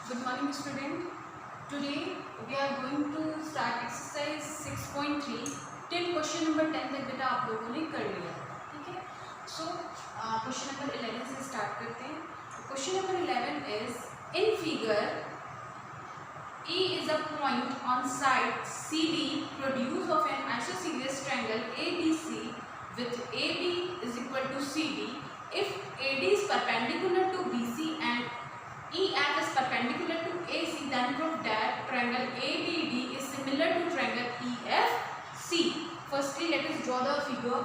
Good morning student. Today we are going to start exercise 6.3 till question number 10 तक बेटा आप लोगों ने कर लिया, ठीक है। सो क्वेश्चन नंबर 11 से स्टार्ट करते हैं। Question number 11 is in figure E is a point on side CD produced of an isosceles triangle ABC with AB is equal to CD if AD is perpendicular to BC and EF is perpendicular to AC, then prove that triangle ABD is similar to triangle EFC. Firstly, let us draw the figure.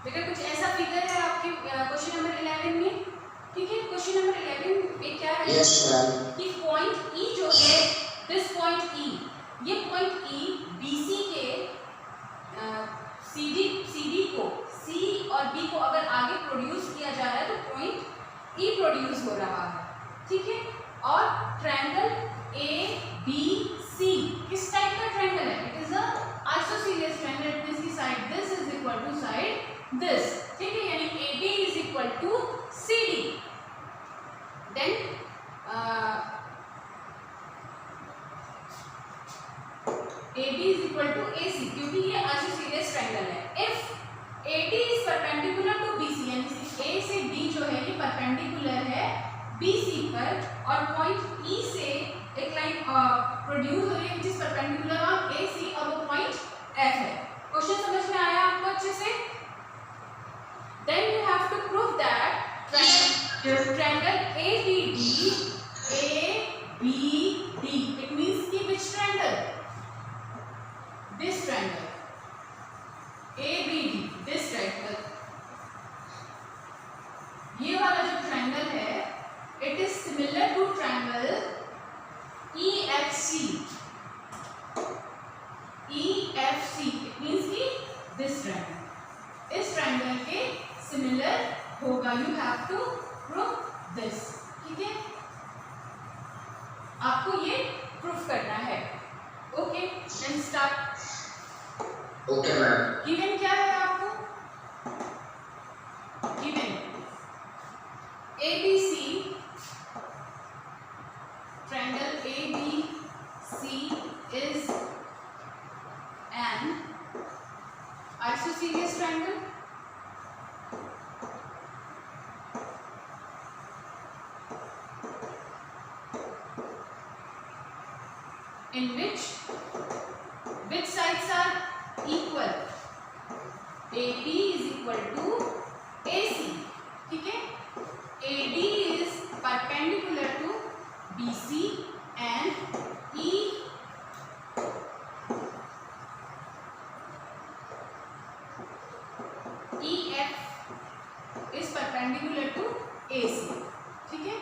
बेटा कुछ ऐसा figure है आपके question number 11 में, ठीक है। Question number 11 में क्या है कि पॉइंट E जो है, दिस पॉइंट E, ये पॉइंट E BC के CD को C और B को अगर आगे प्रोड्यूस किया जा रहा है तो पॉइंट E प्रोड्यूस हो रहा है, ठीक है। और ट्रायंगल ABC किस टाइप का ट्रायंगल है? It is a isosceles triangle. It means की side this is equal to side this, ठीक है। यानी AB is equal to CD, then AB is equal to AC, क्योंकि ये आइसोसेलेस ट्रायंगल है। If AD is perpendicular to BC, यानी A से D जो है ये परपेंडिकुलर है BC पर, और पॉइंट E से एक लाइन प्रोड्यूस हो रही है which is perpendicular on AC, और वो पॉइंट F है। क्वेश्चन समझ में आया आपको अच्छे से? Then you have to prove that triangle ABD, it means कि which triangle? This triangle ABD, this triangle, ये वाला जो triangle है, it is similar to triangle EFC. EFC it means कि this triangle, इस ट्रायंगल के सिमिलर होगा। You have to prove this, ठीक है। आपको ये प्रूफ करना है। Okay, then start. Okay ma'am. Given क्या है आपको? Given ABC, triangle ABC is an isosceles triangle in which sides are equal? AB is equal to AC, ठीक है। AD is perpendicular to BC and EF is perpendicular to AC, ठीक है।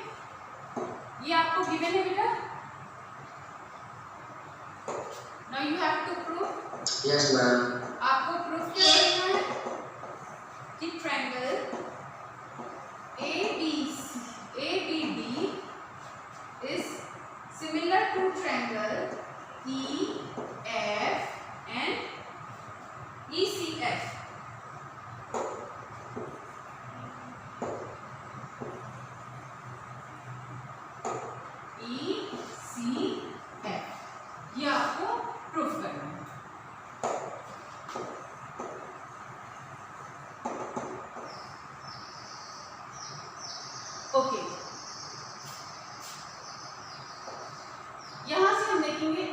ये आपको given है बेटा। Now you have to prove. Yes ma'am. आपको proof क्या करना है कि triangle ABD is similar to triangle EF and ECF. ये आपको प्रूफ करना है। ओके, यहां से हम देखेंगे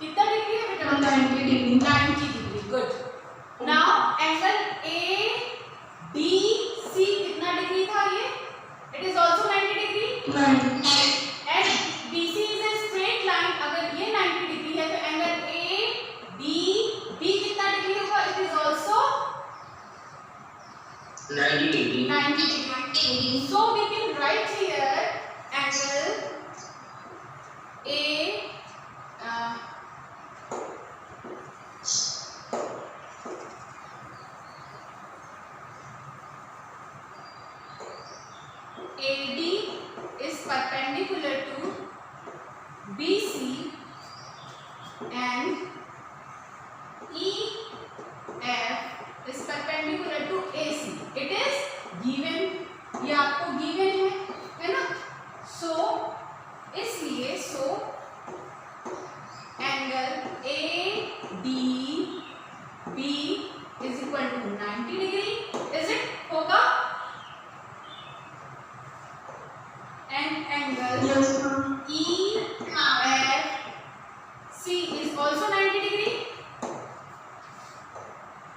कितना डिग्री है बेटा? 90 degree. 90 degree, good. Now angle ABC कितना डिग्री था ये? It is also 90 degree. 90। And BC is a straight line, अगर ये 90 डिग्री है तो एंगल ADB कितना डिग्री होगा? It is also 90 degree. 90 degree. So we can write here angle AD is perpendicular to BC and EF is perpendicular to AC. It is given, ये आपको given है ना? So इसलिए angle ADB is equal to 90 degree. Is it? होगा? And angle Yes, ma'am. EFC is also 90 degree.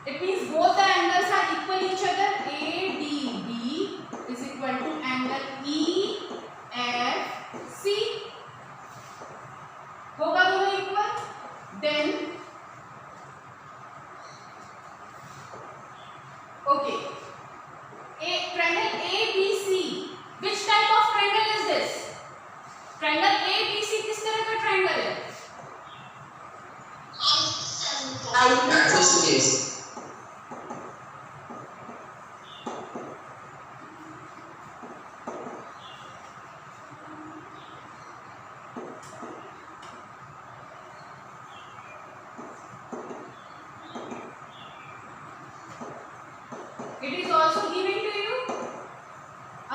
It means both the angles are equal each other. ADB is equal to angle EFC. होगा दोनों equal? Then okay. Triangle ABC. Which type of triangle is this? Triangle ABC किस तरह का triangle है? Isosceles. It is also given to you.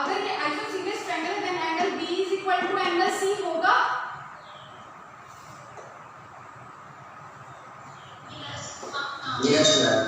अगर ये isosceles triangle है, then angle B is equal to angle C होगा? Yes, ma'am.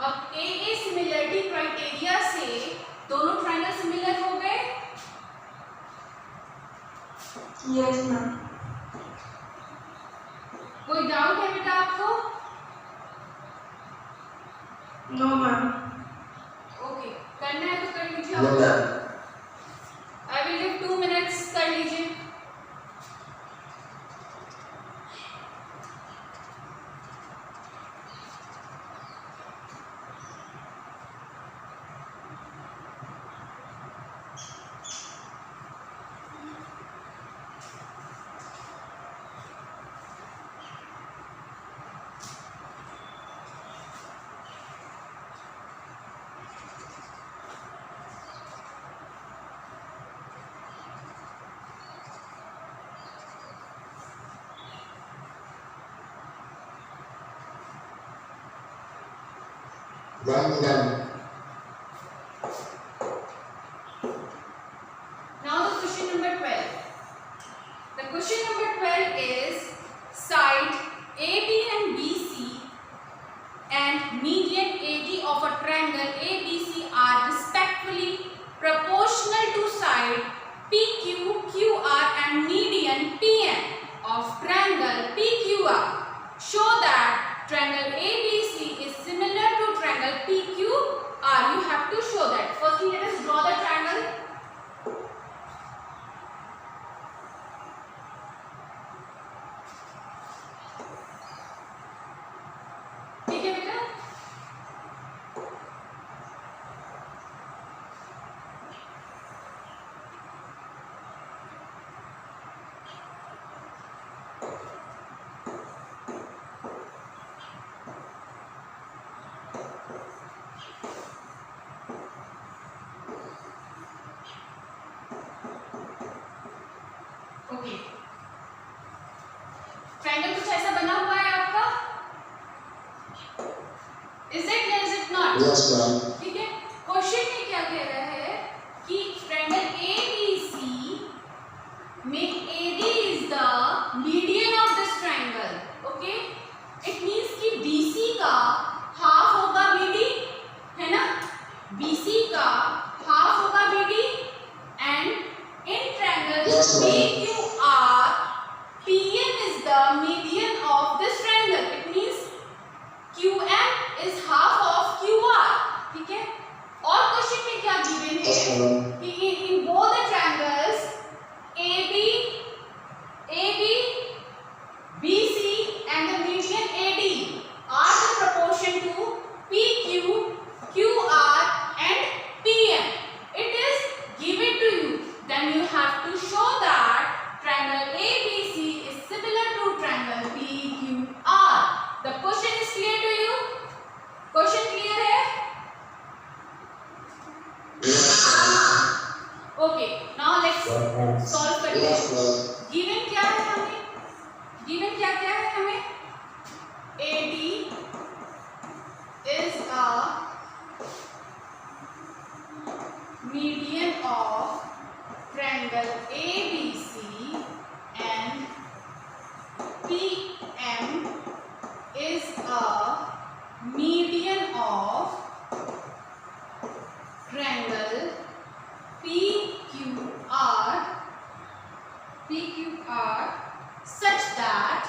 अब AA similarity criteria से दोनों ट्रायंगल सिमिलर हो गए? Yes, ma'am. कोई डाउट है बेटा आपको? No, ma'am. ओके, करना है तो कर लीजिए। No, ma'am. I will give 2 minutes, कर लीजिए। Ma'am, done. Now the question number 12. The question number 12 is side AB and BC and median AD of a triangle ABC are respectively proportional to side PQ, QR and median PM of triangle PQR. Show that triangle ABC is similar to triangle PQR. You have to show that. Firstly, let us draw the triangle. ठीक है बेटा? Triangle कुछ ऐसा बना हुआ है आपका, is it या is it not? Yes, ma'am. ठीक है, क्वेश्चन में क्या कह रहा है कि ट्रायंगल ABC में AD is the median of this triangle. Okay, it means कि BC का हाफ होगा BD, है ना? BC का हाफ होगा BD and in triangle Yes, ma'am. PQR PM is the median of this triangle. It means QM is half of QR. ठीक है, और क्वेश्चन में क्या गिवन Yes, है ma'am. कि in both the triangles AB BC and the median AD are the proportion to PQ QR and PM. It is given to you, then you have to show that triangle ABC is similar to triangle PQR. The question is clear to you? Question clear है? Yes, ma'am. Okay, now let's solve करते Yes, हैं. ma'am. Given क्या है हमें? Given क्या क्या है हमें? AD is a median of triangle ABC and PM is a median of triangle PQR such that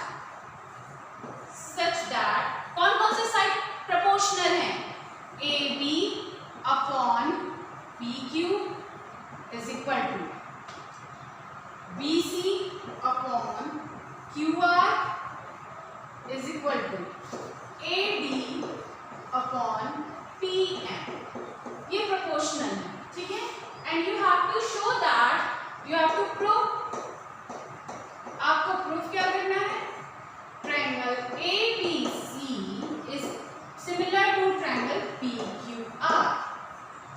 कौन कौन से साइड प्रोपोर्शनल हैं? AB upon PQ is equal to BC upon QR is equal to AD upon PM. ये proportional है, ठीक है, and you have to show that, you have to prove. आपको proof क्या करना है? Triangle ABC is similar to triangle PQR.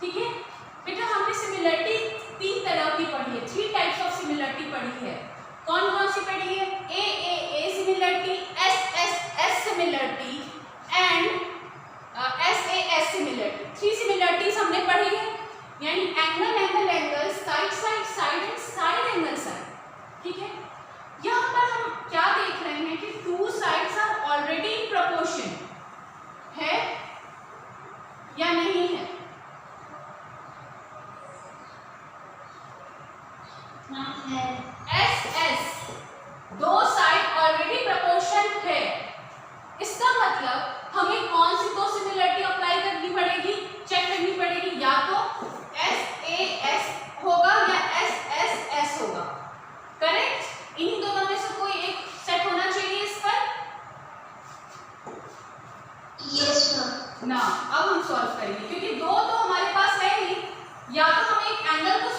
ठीक है बेटा, हमने सिमिलरिटी तीन तरह की पढ़ी है, 3 टाइप्स ऑफ सिमिलरिटी पढ़ी है. कौन कौन सी पढ़ी है? A similarity, S similarity and SAS similarity. 3 similarities हमने पढ़ी है, यानी angle, side and side angle side. ठीक है, यहाँ पर हम क्या देख रहे हैं कि 2 sides are already in proportion, है या नहीं है? SS 2 साइड ऑलरेडी प्रोपोर्शन है. इसका मतलब हमें कौन सी 2 सिमिलरिटी अप्लाई करनी पड़ेगी, चेक करनी पड़ेगी? या तो SAS होगा या SSS होगा. करेक्ट? इन्हीं दोनों में से कोई एक सेट होना चाहिए इस पर. Yes, ma'am. ना, अब हम सॉल्व करेंगे क्योंकि 2 तो हमारे पास है ही. या तो हम एक एंगल को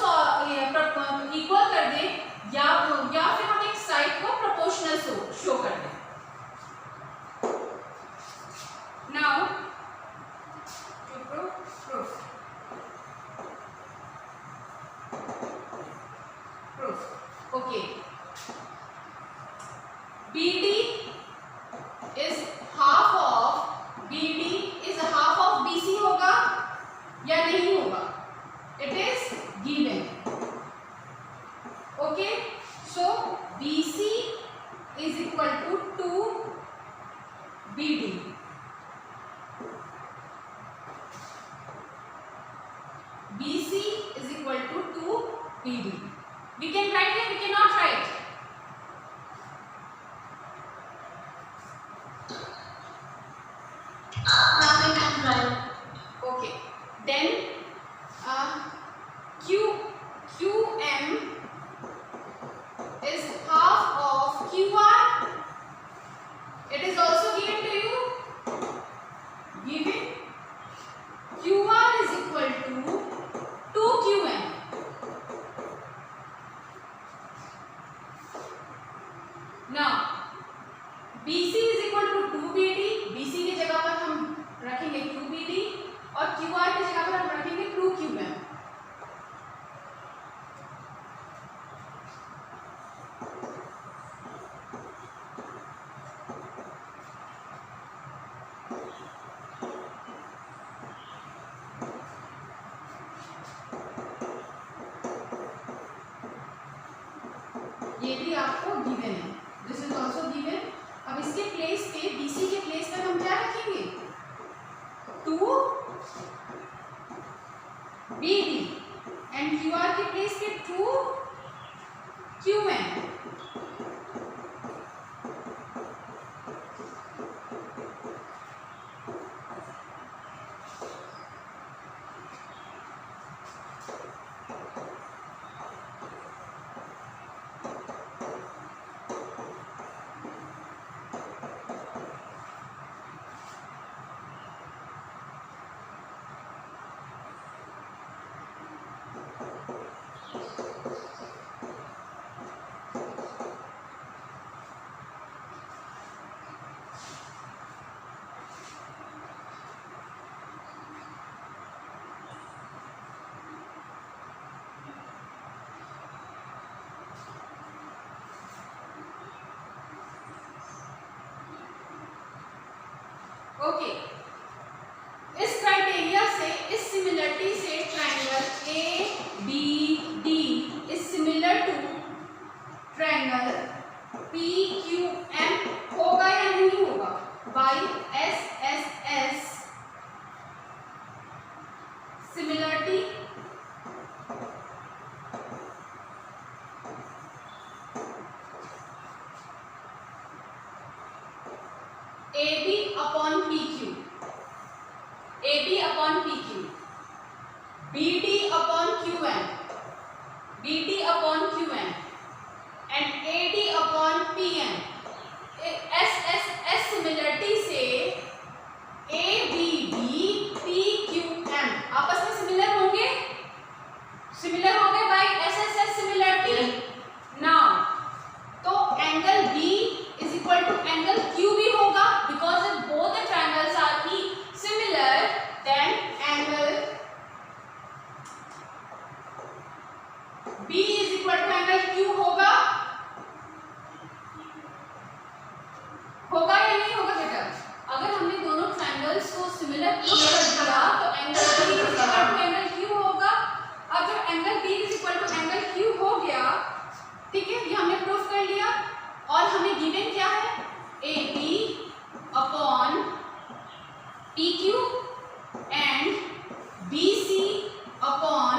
इक्वल कर दें या फिर हम एक साइड को प्रोपोर्शनल शो कर दें. Now to proof. Okay. BD is half of BC होगा या नहीं होगा? It is given. Okay. So BC is equal to 2 BD. BC is equal to 2 BD. We can write it, we cannot write. Now we can write. Okay. Then QM is half of QR. It is also given to you. Given QR is equal to 2QM. Now BC is equal to 2BD. BC की जगह पर हम रखेंगे 2BD और QR की जगह पर हम रखेंगे 2QM. आपको गिवन है, दिस इज ऑल्सो गिवन। अब इसके प्लेस पे, BC के प्लेस पर हम क्या रखेंगे, 2BD एंड QR के प्लेस पे 2QN। ओके, इस क्राइटेरिया से, इस सिमिलरिटी से triangle ABD is similar to triangle PQM होगा या नहीं होगा, by SSS similarity AB upon PQ, AB upon PQ, BD upon QN, BD upon QN and AD upon PN। SSS similarity से ABD PQM आपस में similar होंगे, similar हो गए बाय SSS सिमिलरिटी। नाउ तो angle B is equal to angle Q भी होगा, because if both the triangles are similar then angle B is equal to angle Q होगा, होगा या नहीं होगा बेटा। अगर हमने दोनों ट्रायंगल्स को सिमिलर प्रूफ कर दिया तो angle B is equal to angle Q होगा। अब जब angle B is equal to angle Q हो गया, ठीक है, ये हमने प्रूफ कर लिया, और हमें गिवन क्या है, AB upon PQ and BC upon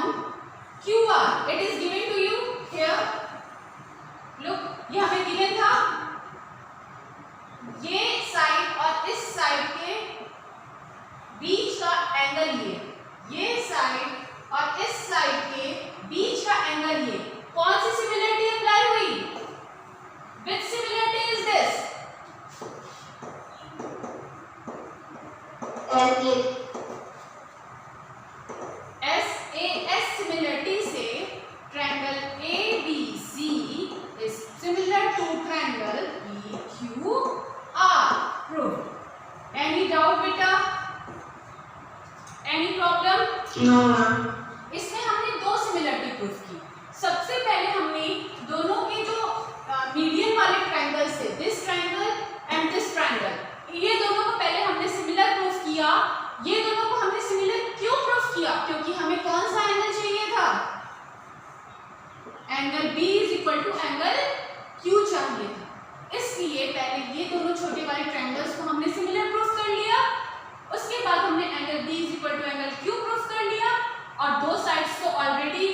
QR। It is given to you here, look, ये हमें गिवन था। ये साइड और इस साइड के बीच का एंगल ये साइड और इस साइड के बीच का एंगल ये, कौन सी सिमिलरिटी अप्लाई हुई, which similarity is this, SAS similarity से triangle ABC is similar to triangle PQR। Proof। Any doubt बेटा, any problem? No ma'am। इसमें हमने दो सिमिलरिटी प्रूफ की। सबसे पहले हमने दोनों के जो मीडियन वाले ट्रायंगल्स थे, this triangle and this triangle, ये दोनों को पहले हमने सिमिलर प्रूफ किया। ये दोनों को हमने सिमिलर क्यों प्रूफ किया, क्योंकि हमें कौन सा एंगल चाहिए था, angle B is equal to angle Q चाहिए था। इसलिए पहले ये दोनों छोटे वाले ट्रायंगल्स को हमने सिमिलर प्रूफ कर लिया, उसके बाद हमने angle B is equal to angle Q proof कर लिया, और दो साइड्स तो ऑलरेडी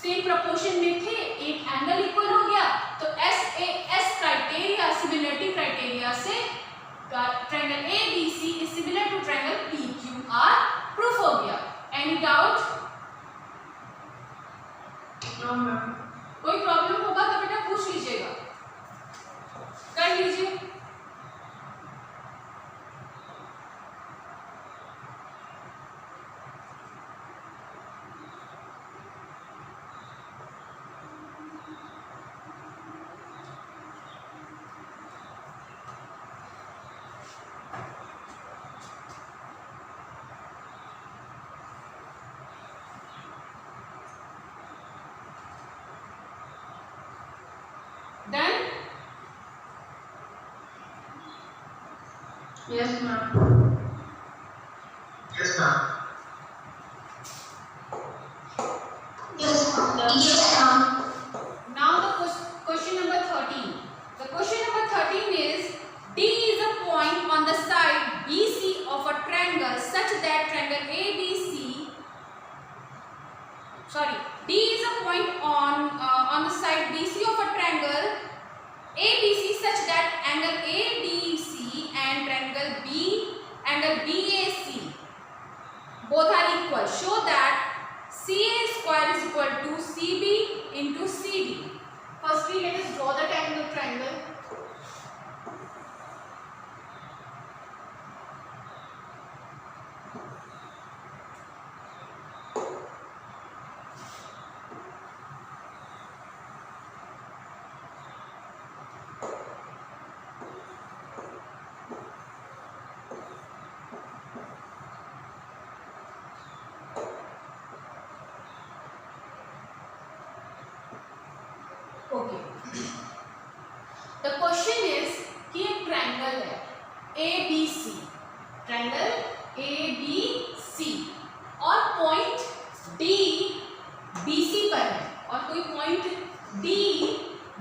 सेम प्रोपोर्शन में थे, एक एंगल इक्वल हो गया, तो SAS क्राइटेरिया, सिमिलरिटी क्राइटेरिया से triangle ABC is similar to triangle PQR proof हो गया। Any doubt? No ma'am। कोई प्रॉब्लम होगा तो बेटा पूछ लीजिएगा, कर लीजिए। Done? Yes ma'am। Yes ma'am। Yes ma'am। Yes ma'am। Now the question number 13. triangle ABC and triangle BAC both are equal. Show that CA square is equal to CB into CD. Firstly, let us draw the triangle. Okay. The question is कि एक triangle है ABC, triangle ABC और point D BC पर है और कोई point D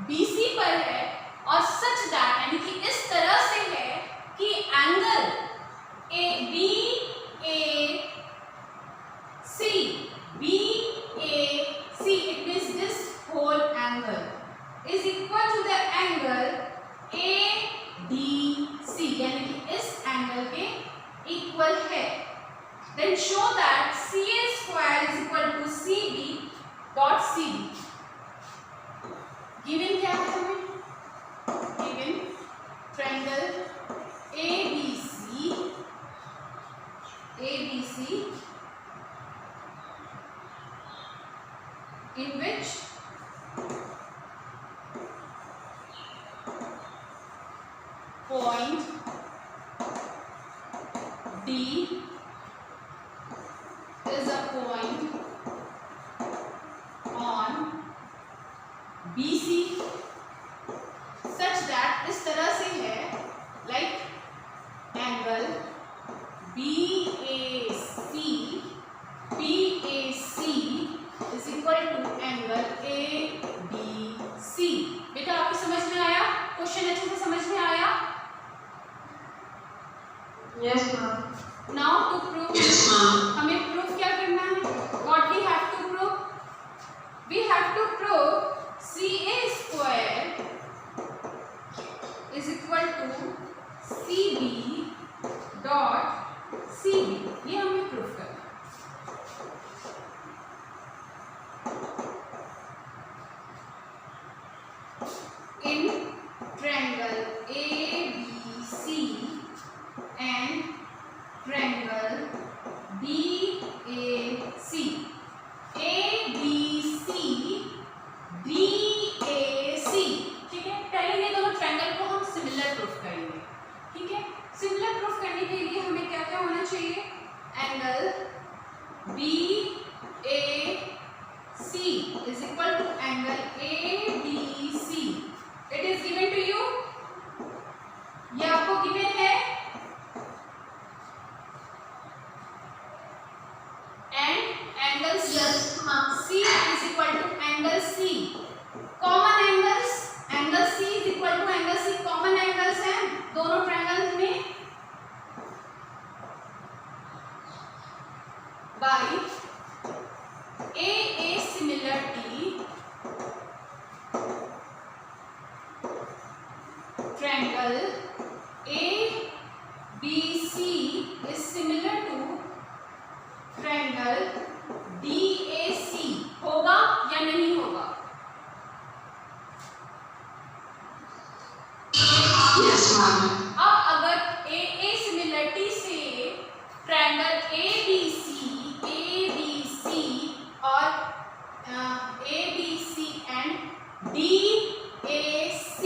BC पर है और सच दैट यानी कि इस तरह से है कि angle BAC it means this whole angle is equal to the angle ADC यानी कि इस एंगल के इक्वल है. Then show that CA square is equal to CB dot CD. Given क्या है हमें? Given triangle ABC in which point D is a point on BC such that इस तरह से है like angle BAC is equal to angle ABC. बेटा आपकी समझ में आया? क्वेश्चन अच्छे से समझ में आया? Yes, ma'am. Now to prove, Yes, ma'am. हमें प्रूफ क्या करना है? What we have to prove? We have to prove CA square is equal to CB dot CB. ये हमें प्रूफ करना है. In triangle ABC and triangle BAC, ABC DAC, ठीक है. पहले ये दोनों ट्रायंगल को हम सिमिलर प्रूफ करेंगे. ठीक है. सिमिलर प्रूफ करने के लिए हमें क्या क्या होना चाहिए? Angle BAC is equal to angle ADC. It is given to you. ये आपको given है. And angle C. Yes, ma'am. C is equal to angle C. Common angles. Angle C is equal to angle C. Common angles हैं दोनों triangles में. By AA similarity, triangle ABC is similar to triangle DAC. होगा या नहीं होगा? Yes, ma'am. अब अगर AA similarity से ट्रायंगल ABC और ABC एंड DAC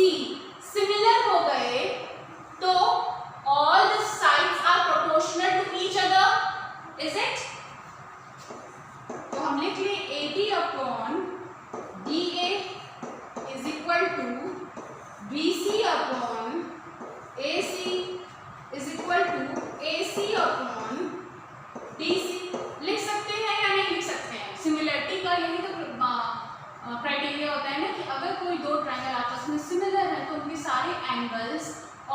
सिमिलर हो गए तो all the sides are proportional to each other, is it? तो हम लिख लें AD upon DA is equal to BC upon AC is equal to AC upon DC. लिख सकते हैं या नहीं लिख सकते हैं? सिमिलरिटी का यही तो क्राइटेरिया होता है ना कि अगर कोई दो ट्रायंगल आपस में सिमिलर है तो उनके सारे एंगल्स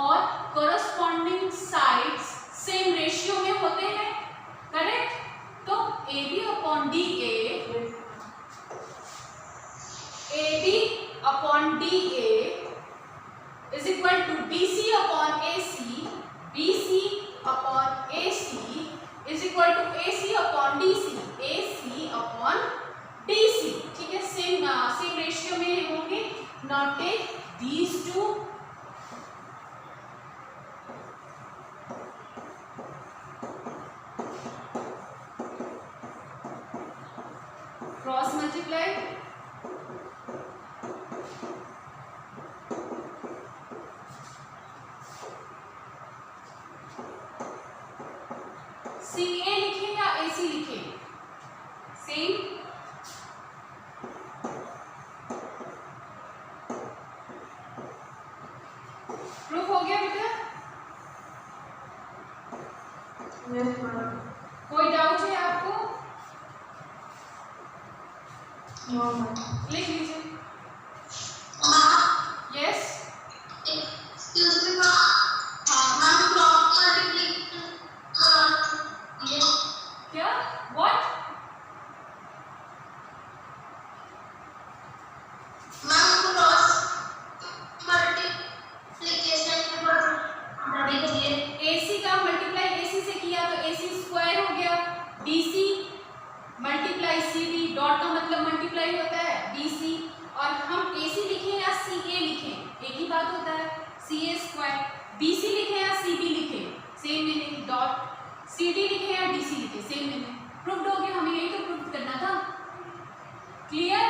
और कोरस्पॉन्डिंग साइड्स सेम रेशियो में होते हैं. करेक्ट. तो AB upon DA is equal to BC upon AC, BC upon AC is equal to AC upon DC, AC upon DC। ठीक है, सेम रेशियो में होंगे। Not take these to cross multiply, CA लिखें या AC लिखें, same. Proof हो गया बेटा? Yes, ma'am. कोई डाउट है आपको? No, ma'am. लिख लीजिए। Yes, Excuse me, ma'am. Ma'am, cross multiplication. Yes. क्या? व्हाट? Ma'am, cross multiplication के बाद देखिए AC का मल्टीप्लाई AC से किया तो AC स्क्वायर हो गया, BC मल्टीप्लाई CD, डॉट का मतलब मल्टीप्लाई होता है BC, और हम AC लिखें या CA लिखें एक ही बात होता है, CA स्क्वायर। BC लिखें या CB लिखें सेम मीनिंग, डॉट CD लिखें या DC लिखें सेम मीनिंग। प्रूफ हो गया, हमें यही तो प्रूफ करना था। Clear?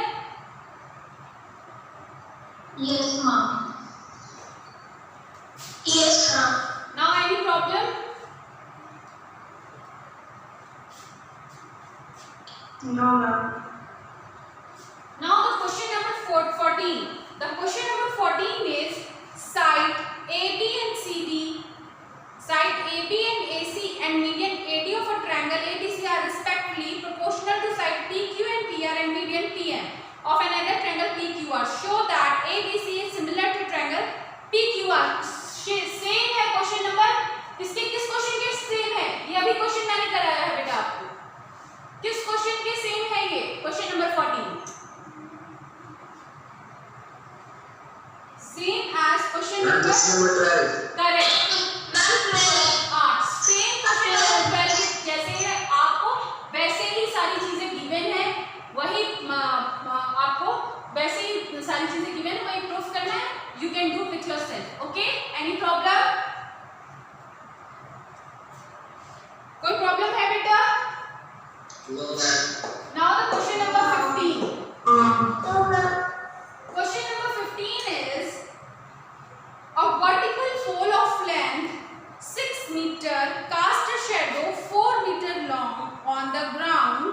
Yes, ma'am. Yes, ma'am. Now any problem? No, ma'am. Now the question number 14. The question number 14 is side AB and CD, side AB and AC and median AD of a triangle ABC are respectively proportional to side PQ and PR and median PM of another triangle PQR. Show that ABC is similar to triangle PQR. Same है question number, किस question के same है? ये अभी question मैंने कराया है बेटा आपको। किस क्वेश्चन के सेम है ये? Question number 14 same as question number 12। करेक्ट। हाँ, सेम क्वेश्चन नंबर 12 जैसे है, आपको वैसे ही सारी चीजें गिवन है, वही आपको वैसे ही सारी चीजें गिवन है, वही प्रूफ करना है। You can do with yourself. Okay, any problem? कोई प्रॉब्लम है बेटा? No, ma'am. Now the question number 15. No, ma'am. Question number 15 is a vertical pole of length 6 meter cast a shadow 4 meter long on the ground,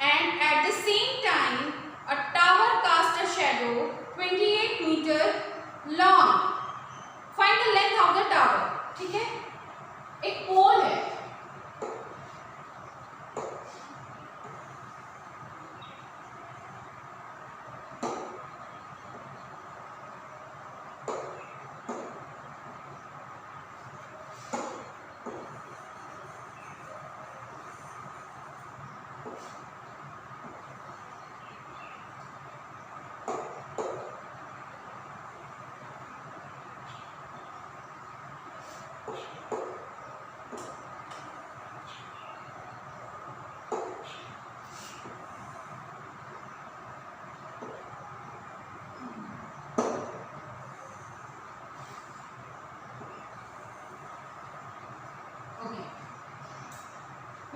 and at the same time a tower cast a shadow 28 meter long. Find the length of the tower. ठीक है, एक पोल है,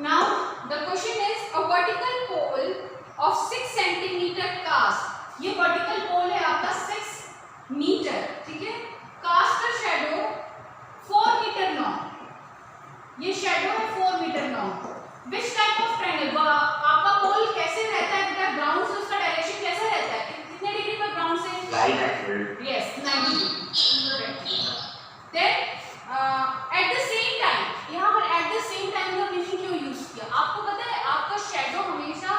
Now the question is a vertical pole of 6 centimeter cast. ये vertical pole है आपका 6 metre, ठीक है। Cast a shadow 4 metre long. ये shadow है 4 metre long. Which type of triangle? आपका pole कैसे रहता है बेटा? ground से उसका डायरेक्शन कैसा रहता है? कितने डिग्री पर ground से? Right angle. Yes, 90 degree. Then at the same time, यहाँ पर at the same time का मीनिंग क्यों यूज किया? आपको पता है आपका शेडो हमेशा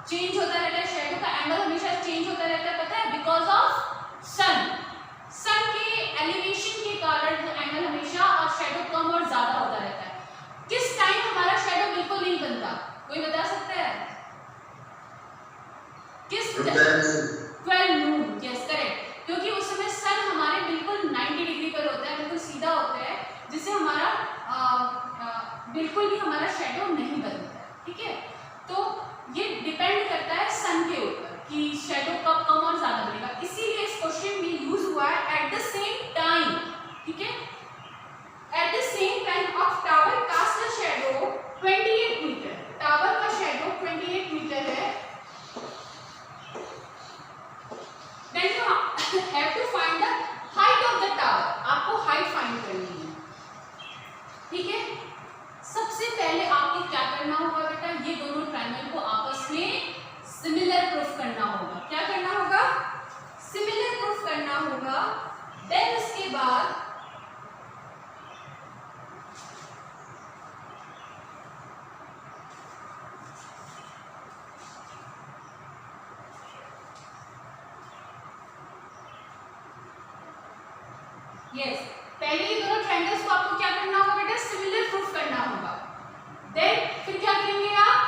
चेंज होता रहता है, शेडो का एंगल हमेशा चेंज होता रहता है, पता है? बिकॉज ऑफ सन के एलिवेशन के कारण एंगल हमेशा और शेडो कम और ज्यादा होता रहता है। किस टाइम हमारा शेडो बिल्कुल नहीं बनता? कोई बता सकता है? किस 12 नून? यस करेक्ट, क्योंकि उस समय सन हमारे बिल्कुल 90 बिल्कुल भी हमारा शेडो नहीं बदलता है, ठीक है। तो ये डिपेंड करता है सन के ऊपर कि शेडो कब कम और ज्यादा बनेगा, इसीलिए इस क्वेश्चन में यूज हुआ है एट द सेम टाइम, ठीक है। At the same time of tower cast the shadow 28 meter, tower का शेडो 28 मीटर है। Then you have to find the height of the tower, आपको हाइट फाइंड करनी है, ठीक है। सबसे पहले आपको क्या करना होगा बेटा, ये दोनों ट्रायंगल को आपस में सिमिलर प्रूफ करना होगा। क्या करना होगा? सिमिलर प्रूफ करना होगा। देन उसके बाद पहले ये दोनों ट्रायंगल्स को आपको क्या करना होगा बेटा, सिमिलर प्रूफ करना होगा। देन फिर क्या करेंगे आप,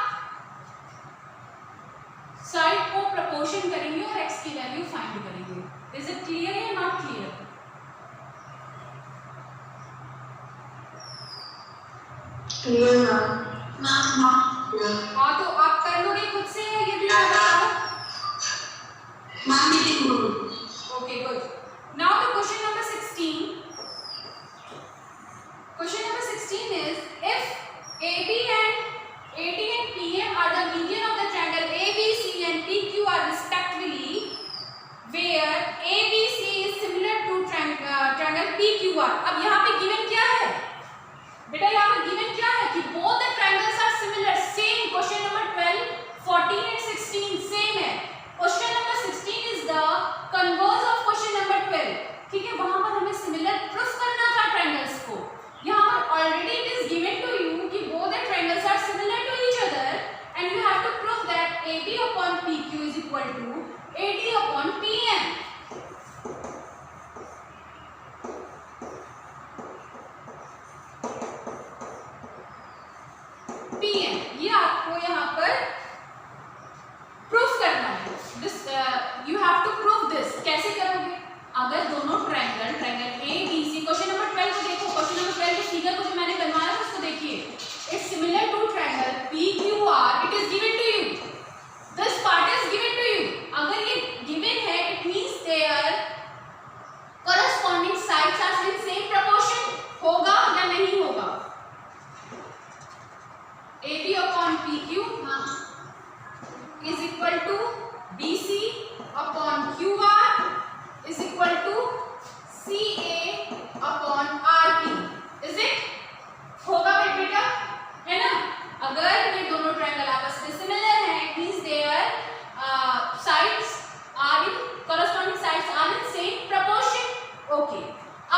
साइड को प्रोपोर्शन करेंगे और x की वैल्यू फाइंड करेंगे। इज इट क्लियर या नॉट क्लियर? Clear ma'am. हाँ तो आप कर लोगे खुद से या ये भी बताओ? मैम ये okay good. Now the question number 16. Question number 16 is, if AD and PM are the median of the triangle ABC and PQ are respectively, where ABC is similar to triangle PQR. अब यहाँ पे given क्या है बेटा, यहाँ पे given क्या है कि both the triangles are similar, same. Question number 12, 14 and 16 same है. Question number 16 is the converse of question number 12, ठीक है। वहाँ पर हमें similar proof करना था triangles को। यहाँ पर already it is given to you कि both the triangles are similar to each other and you have to prove that AB upon PQ is equal to AD upon PM. PM ये आपको यहाँ पर proof करना है। This you have to prove this. कैसे करोगे? अगर दोनों ट्रायंगल ABC, क्वेश्चन नंबर 12 को देखो, क्वेश्चन नंबर 12 के फिगर को जो मैंने बनवाया है उसको देखिए। It's similar to triangle PQR, it is given to you, this part is given to you. अगर ये गिवन है it means their corresponding sides are in same proportion, होगा या नहीं होगा? AB upon PQ is equal to BC upon QR is equal to CA upon RP. Is it? होगा बेटा, है ना? अगर ये दोनों ट्रायंगल आपस में सिमिलर हैं, it means their sides are in corresponding sides are in same proportion. Okay.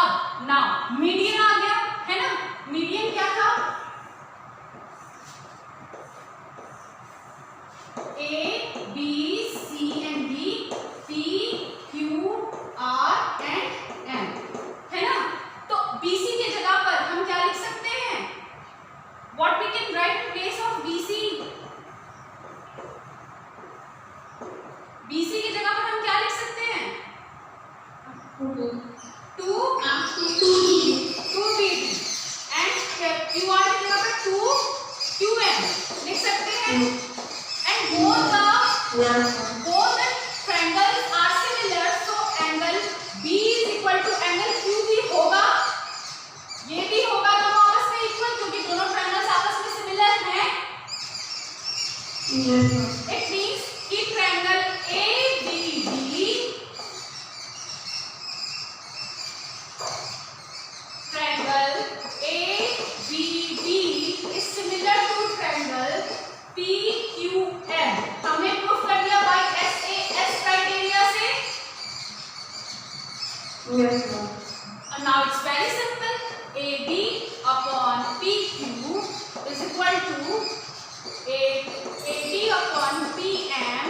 अब now median आ गया, है ना? median क्या था? A, B, C and D, P, Q, R and M, है ना? तो BC के जगह पर हम क्या लिख सकते हैं? What we can write in place of BC? BC की जगह पर हम क्या लिख सकते हैं? 2BD and QR की जगह पर 2QM लिख सकते हैं। And both the triangles are similar, so angle B is equal to angle Q भी होगा, ये भी होगा दोनों आपस में इक्वल, क्योंकि दोनों ट्रायंगल्स आपस में सिमिलर हैं। It means कि triangle ABD is similar to triangle PQM. हमने प्रूफ कर दिया बाय SAS क्राइटेरिया से। Yes, ma'am. And now it's very simple. AB upon PQ is equal to AD upon PM